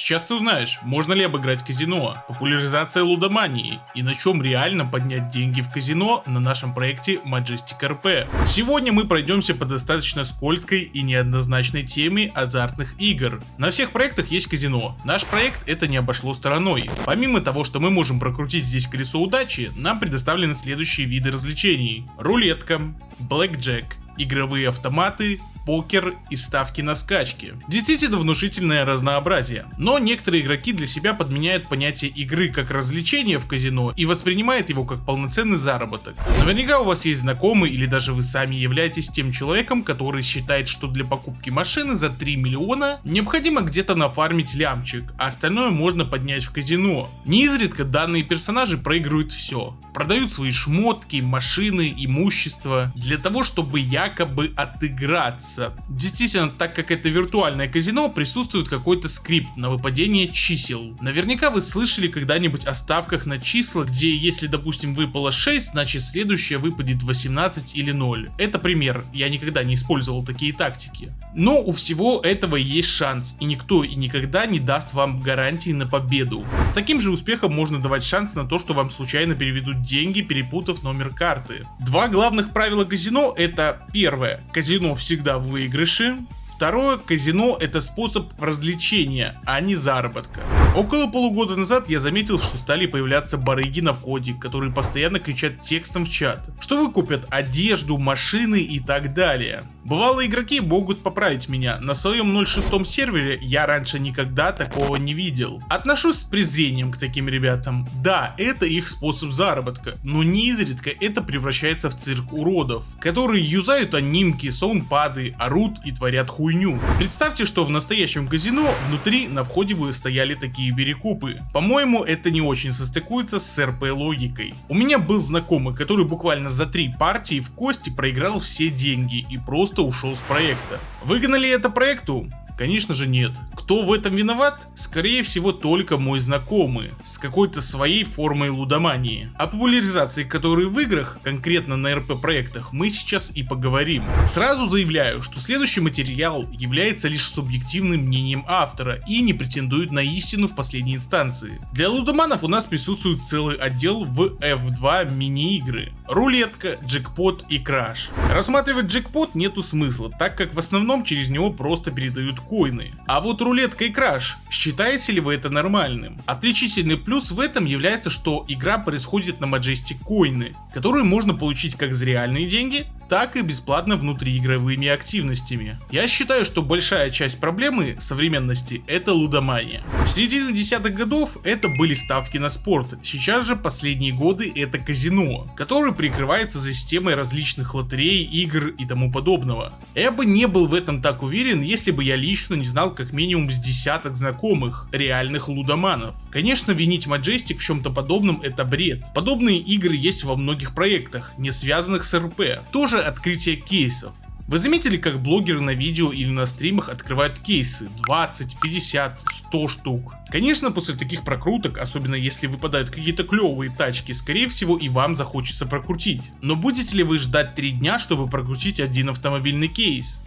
Сейчас ты узнаешь, можно ли обыграть казино, популяризация лудомании и на чем реально поднять деньги в казино на нашем проекте Majestic RP. Сегодня мы пройдемся по достаточно скользкой и неоднозначной теме азартных игр. На всех проектах есть казино, наш проект это не обошло стороной. Помимо того, что мы можем прокрутить здесь колесо удачи, нам предоставлены следующие виды развлечений: рулетка, блэкджек, игровые автоматы, покер и ставки на скачки. Действительно внушительное разнообразие, но некоторые игроки для себя подменяют понятие игры как развлечение в казино и воспринимают его как полноценный заработок. Наверняка у вас есть знакомый или даже вы сами являетесь тем человеком, который считает, что для покупки машины за 3 миллиона необходимо где-то нафармить лямчик, а остальное можно поднять в казино. Неизредка данные персонажи проигрывают все, продают свои шмотки, машины, имущество для того, чтобы якобы отыграться. Действительно, так как это виртуальное казино, присутствует какой-то скрипт на выпадение чисел. Наверняка вы слышали когда-нибудь о ставках на числа, где если, допустим, выпало 6, значит следующее выпадет 18 или 0. Это пример, я никогда не использовал такие тактики. Но у всего этого есть шанс, и никто и никогда не даст вам гарантии на победу. С таким же успехом можно давать шанс на то, что вам случайно переведут деньги, перепутав номер карты. Два главных правила казино — это: первое, казино всегда в выигрыше. Второе, казино это способ развлечения, а не заработка. Около полугода назад я заметил, что стали появляться барыги на входе, которые постоянно кричат текстом в чат, что выкупят одежду, машины и так далее. Бывалые игроки могут поправить меня, на своем 0.6 сервере я раньше никогда такого не видел. Отношусь с презрением к таким ребятам. Да, это их способ заработка, но неизредка это превращается в цирк уродов, которые юзают анимки, саундпады, орут и творят хуйню. Представьте, что в настоящем казино внутри на входе бы стояли такие перекупы. По-моему, это не очень состыкуется с РП логикой. У меня был знакомый, который буквально за 3 партии в кости проиграл все деньги и просто ушел с проекта. Выгнали ли это проекту? Конечно же нет. Кто в этом виноват? Скорее всего только мой знакомый, с какой-то своей формой лудомании. О популяризации которой в играх, конкретно на РП проектах, мы сейчас и поговорим. Сразу заявляю, что следующий материал является лишь субъективным мнением автора и не претендует на истину в последней инстанции. Для лудоманов у нас присутствует целый отдел в F2 мини-игры: рулетка, джекпот и краш. Рассматривать джекпот нету смысла, так как в основном через него просто передают коины. А вот рулетка и краш, считаете ли вы это нормальным? Отличительный плюс в этом является, что игра происходит на Majestic коины, которые можно получить как за реальные деньги, так и бесплатно внутриигровыми активностями. Я считаю, что большая часть проблемы современности это лудомания. В середине десятых годов это были ставки на спорт, сейчас же последние годы это казино, которое прикрывается за системой различных лотерей, игр и тому подобного. Я бы не был в этом так уверен, если бы я лично не знал как минимум с десяток знакомых реальных лудоманов. Конечно, винить Majestic в чем-то подобном это бред. Подобные игры есть во многих проектах, не связанных с РП. Тоже открытие кейсов. Вы заметили, как блогеры на видео или на стримах открывают кейсы 20, 50, 100 штук? Конечно, после таких прокруток, особенно если выпадают какие-то клевые тачки, скорее всего и вам захочется прокрутить. Но будете ли вы ждать 3 дня, чтобы прокрутить один автомобильный кейс?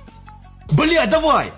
Бля, давай!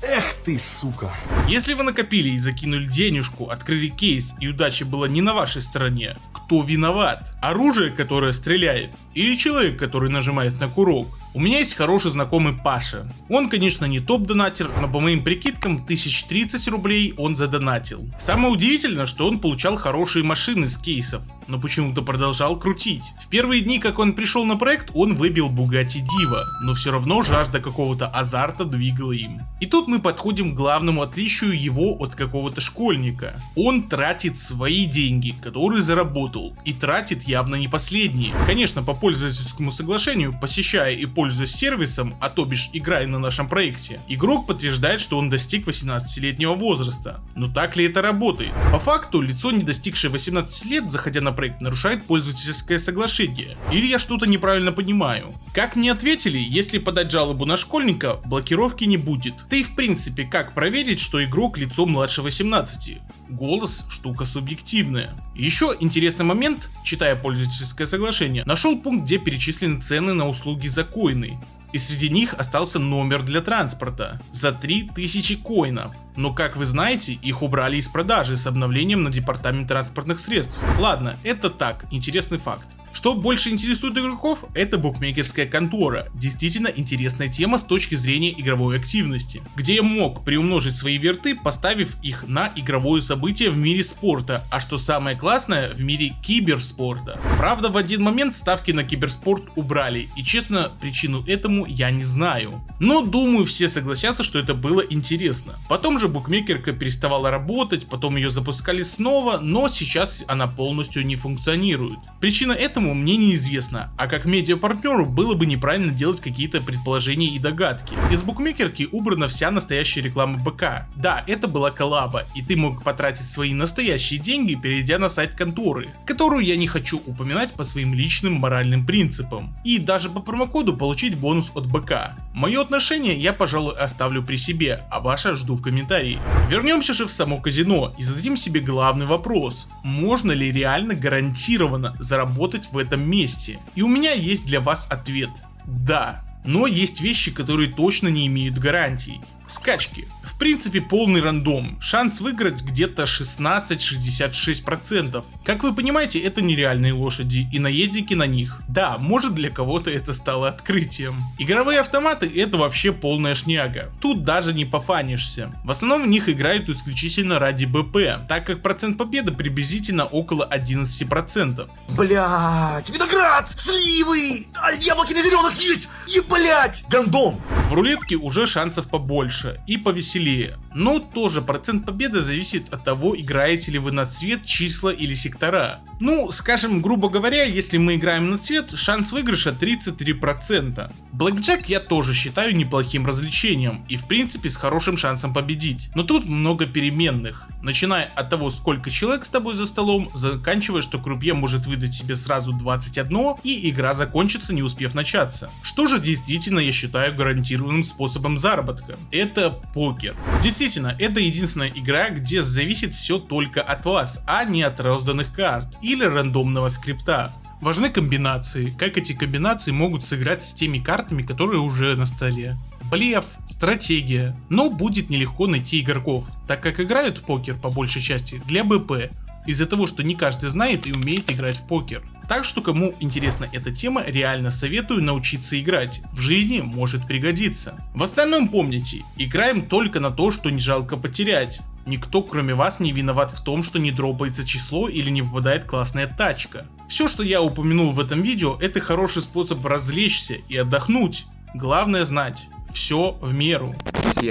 Эх ты, сука. Если вы накопили и закинули денежку, открыли кейс и удача была не на вашей стороне, кто виноват? Оружие, которое стреляет? Или человек, который нажимает на курок? У меня есть хороший знакомый Паша. Он, конечно, не топ-донатер, но по моим прикидкам 1030 рублей он задонатил. Самое удивительное, что он получал хорошие машины с кейсов, но почему-то продолжал крутить. В первые дни, как он пришел на проект, он выбил Bugatti Diva, но все равно жажда какого-то азарта двигала им. И тут мы подходим к главному отличию его от какого-то школьника. Он тратит свои деньги, которые заработал, и тратит явно не последние. Конечно, по пользовательскому соглашению, посещая и пользуясь сервисом, а то бишь играя на нашем проекте, игрок подтверждает, что он достиг 18-летнего возраста. Но так ли это работает? По факту, лицо, не достигшее 18 лет, заходя на проект, нарушает пользовательское соглашение. Или я что-то неправильно понимаю? Как мне ответили, если подать жалобу на школьника, блокировки не будет. Да и в принципе, как проверить, что игрок лицо младше 18? Голос штука субъективная. Еще интересный момент, читая пользовательское соглашение, нашел пункт, где перечислены цены на услуги за коины. и среди них остался номер для транспорта за 3000 коинов. Но как вы знаете, их убрали из продажи с обновлением на департамент транспортных средств. Ладно, это так, интересный факт. Что больше интересует игроков, это букмекерская контора. Действительно интересная тема с точки зрения игровой активности, где я мог приумножить свои верты, поставив их на игровое событие в мире спорта, а что самое классное, в мире киберспорта. Правда, в один момент ставки на киберспорт убрали, и честно, причину этому я не знаю. Но думаю, все согласятся, что это было интересно. Потом же букмекерка переставала работать, потом ее запускали снова, но сейчас она полностью не функционирует. Причина этому мне неизвестно, а как медиапартнеру было бы неправильно делать какие-то предположения и догадки. Из букмекерки убрана вся настоящая реклама БК. Да, это была коллаба, и ты мог потратить свои настоящие деньги, перейдя на сайт конторы, которую я не хочу упоминать по своим личным моральным принципам, и даже по промокоду получить бонус от БК. Мое отношение я, пожалуй, оставлю при себе, а ваше жду в комментарии. Вернемся же в само казино и зададим себе главный вопрос: можно ли реально гарантированно заработать в этом месте? И у меня есть для вас ответ: да. Но есть вещи, которые точно не имеют гарантий. Скачки. В принципе, полный рандом. Шанс выиграть где-то 16-66%. Как вы понимаете, это нереальные лошади и наездники на них. Да, может для кого-то это стало открытием. Игровые автоматы — это вообще полная шняга. Тут даже не пофанишься. В основном в них играют исключительно ради БП, так как процент победы приблизительно около 11%. Блять, виноград, сливы, яблоки на зеленых есть, блять, гандон. В рулетке уже шансов побольше и повеселее, но тоже процент победы зависит от того, играете ли вы на цвет, числа или сектора. Ну, скажем, грубо говоря, если мы играем на цвет, шанс выигрыша 33%. Блэкджек я тоже считаю неплохим развлечением и в принципе с хорошим шансом победить, но тут много переменных, начиная от того, сколько человек с тобой за столом, заканчивая, что крупье может выдать себе сразу 21 и игра закончится, не успев начаться. Что же действительно я считаю гарантированным способом заработка? Это покер. Действительно, это единственная игра, где зависит все только от вас, а не от розданных карт или рандомного скрипта. Важны комбинации, как эти комбинации могут сыграть с теми картами, которые уже на столе. Блеф, стратегия, но будет нелегко найти игроков, так как играют в покер по большей части для БП, из-за того, что не каждый знает и умеет играть в покер. Так что кому интересна эта тема, реально советую научиться играть, в жизни может пригодиться. В остальном помните, играем только на то, что не жалко потерять. Никто кроме вас не виноват в том, что не дропается число или не выпадает классная тачка. Все, что я упомянул в этом видео, это хороший способ развлечься и отдохнуть. Главное знать, все в меру.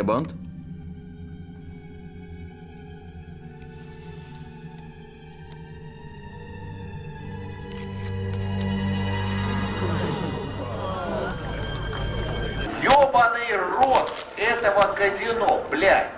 Бонд. Ёбаный рот этого казино, блядь!